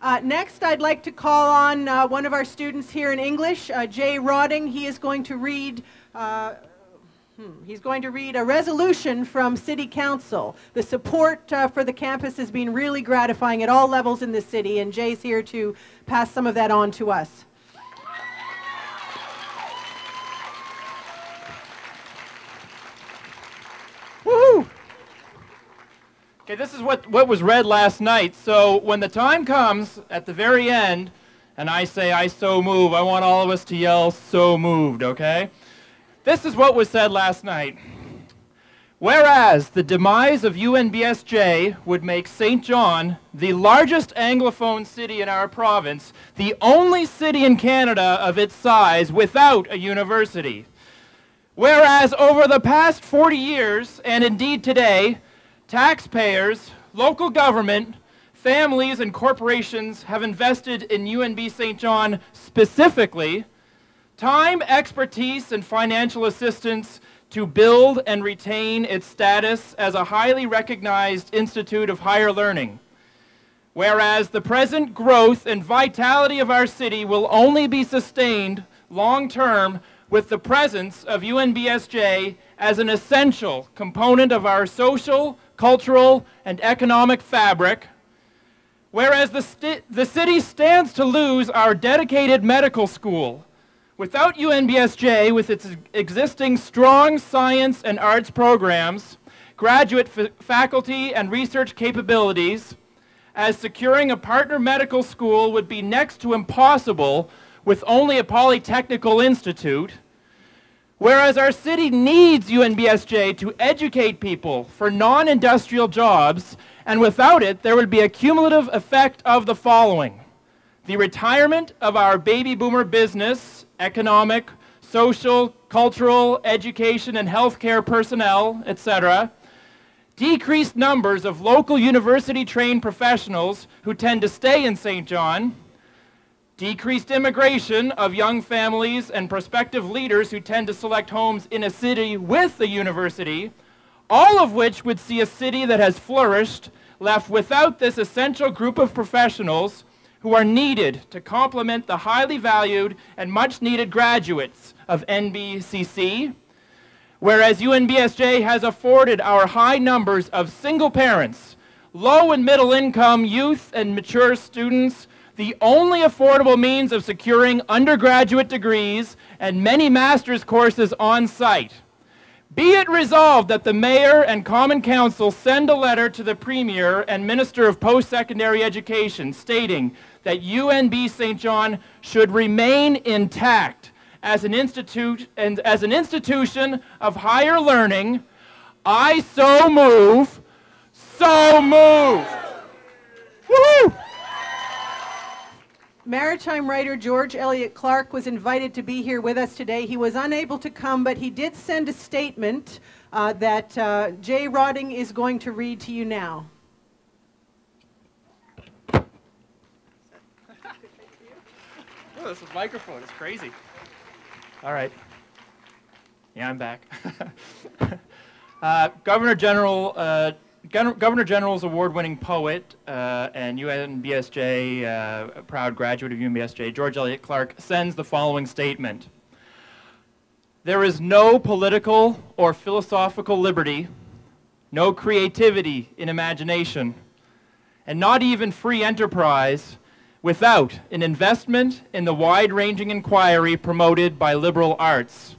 Next, I'd like to call on one of our students here in English, Jay Rodding. He is going to read a resolution from City Council. The support for the campus has been really gratifying at all levels in the city, and Jay's here to pass some of that on to us. Woohoo! Okay, this is what was read last night. So when the time comes at the very end, and I say, I so move, I want all of us to yell, so moved, okay? This is what was said last night. Whereas the demise of UNBSJ would make St. John the largest Anglophone city in our province, the only city in Canada of its size without a university. Whereas over the past 40 years, and indeed today, taxpayers, local government, families, and corporations have invested in UNB St. John specifically time, expertise, and financial assistance to build and retain its status as a highly recognized institute of higher learning. Whereas the present growth and vitality of our city will only be sustained long-term with the presence of UNBSJ as an essential component of our social, cultural, and economic fabric. Whereas the city stands to lose our dedicated medical school. Without UNBSJ, with its existing strong science and arts programs, graduate faculty and research capabilities, as securing a partner medical school would be next to impossible with only a polytechnical institute, whereas our city needs UNBSJ to educate people for non-industrial jobs, and without it, there would be a cumulative effect of the following: the retirement of our baby boomer business, economic, social, cultural, education, and healthcare personnel, etc., decreased numbers of local university-trained professionals who tend to stay in St. John, decreased immigration of young families and prospective leaders who tend to select homes in a city with a university, all of which would see a city that has flourished left without this essential group of professionals who are needed to complement the highly valued and much needed graduates of NBCC, whereas UNBSJ has afforded our high numbers of single parents, low and middle income youth and mature students the only affordable means of securing undergraduate degrees and many master's courses on site. Be it resolved that the Mayor and Common Council send a letter to the Premier and Minister of Post-Secondary Education stating that UNB St. John should remain intact as an institute and as an institution of higher learning. I so move. So move. Woo! Maritime writer George Elliot Clark was invited to be here with us today. He was unable to come, but he did send a statement that Jay Rodding is going to read to you now. Oh, this is microphone. It's crazy. All right. Yeah, I'm back. Governor General's award-winning poet and UNBSJ, proud graduate of UNBSJ, George Elliot Clark, sends the following statement. There is no political or philosophical liberty, no creativity in imagination, and not even free enterprise without an investment in the wide-ranging inquiry promoted by liberal arts.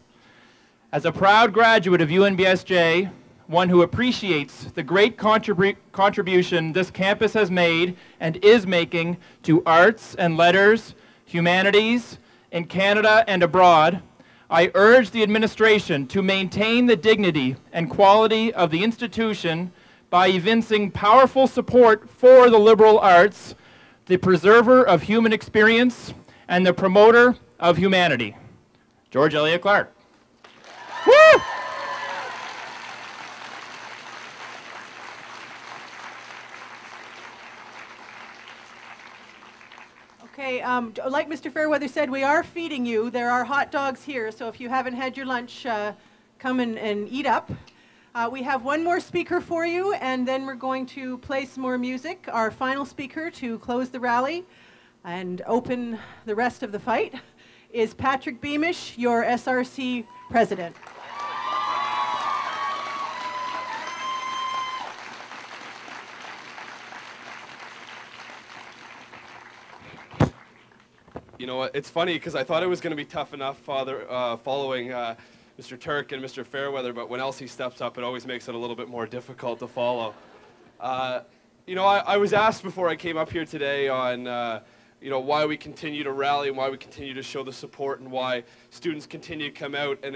As a proud graduate of UNBSJ, one who appreciates the great contribution this campus has made and is making to arts and letters, humanities, in Canada and abroad, I urge the administration to maintain the dignity and quality of the institution by evincing powerful support for the liberal arts, the preserver of human experience, and the promoter of humanity. George Elliot Clark. Woo! Okay, like Mr. Fairweather said, we are feeding you. There are hot dogs here, so if you haven't had your lunch, come and eat up. We have one more speaker for you, and then we're going to play some more music. Our final speaker to close the rally and open the rest of the fight is Patrick Beamish, your SRC President. You know what, it's funny because I thought it was going to be tough enough following Mr. Turk and Mr. Fairweather, but when Elsie steps up, it always makes it a little bit more difficult to follow. You know, I was asked before I came up here today on you know, why we continue to rally and why we continue to show the support and why students continue to come out, and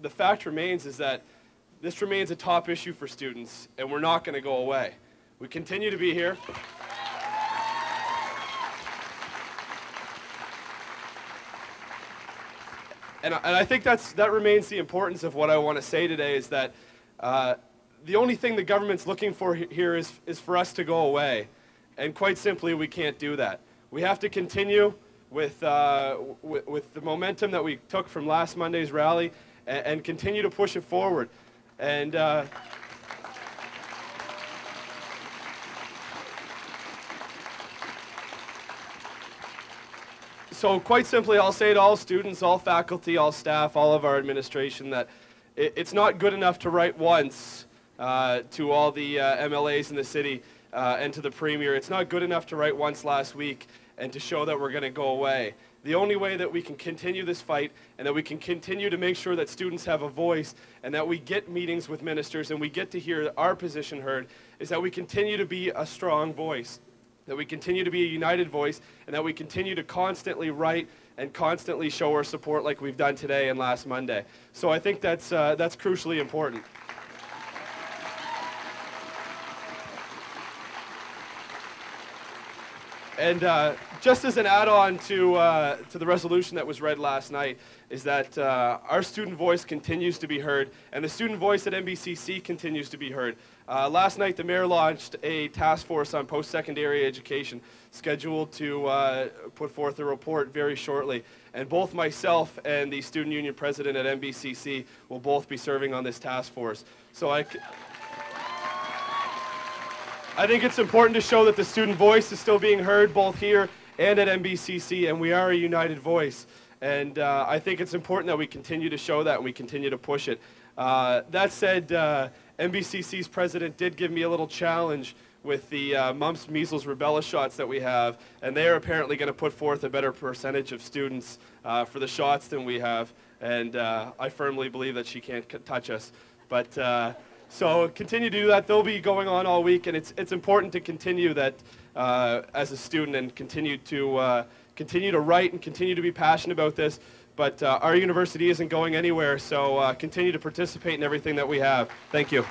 the fact remains is that this remains a top issue for students, and we're not going to go away. We continue to be here. And I think that remains the importance of what I want to say today, is that the only thing the government's looking for here is for us to go away. And quite simply, we can't do that. We have to continue with the momentum that we took from last Monday's rally and continue to push it forward. And so quite simply, I'll say to all students, all faculty, all staff, all of our administration that it's not good enough to write once to all the MLAs in the city and to the Premier. It's not good enough to write once last week and to show that we're going to go away. The only way that we can continue this fight and that we can continue to make sure that students have a voice and that we get meetings with ministers and we get to hear our position heard is that we continue to be a strong voice, that we continue to be a united voice, and that we continue to constantly write and constantly show our support like we've done today and last Monday. So I think that's crucially important. And just as an add-on to the resolution that was read last night is that our student voice continues to be heard, and the student voice at NBCC continues to be heard. Last night, the mayor launched a task force on post-secondary education, scheduled to put forth a report very shortly. And both myself and the student union president at NBCC will both be serving on this task force. So I think it's important to show that the student voice is still being heard both here and at NBCC, and we are a united voice. And I think it's important that we continue to show that and we continue to push it. That said, NBCC's president did give me a little challenge with the mumps, measles, rubella shots that we have, and they are apparently going to put forth a better percentage of students for the shots than we have, and I firmly believe that she can't touch us. But so continue to do that. They'll be going on all week, and it's important to continue that as a student and continue to write and continue to be passionate about this. But our university isn't going anywhere, so continue to participate in everything that we have. Thank you.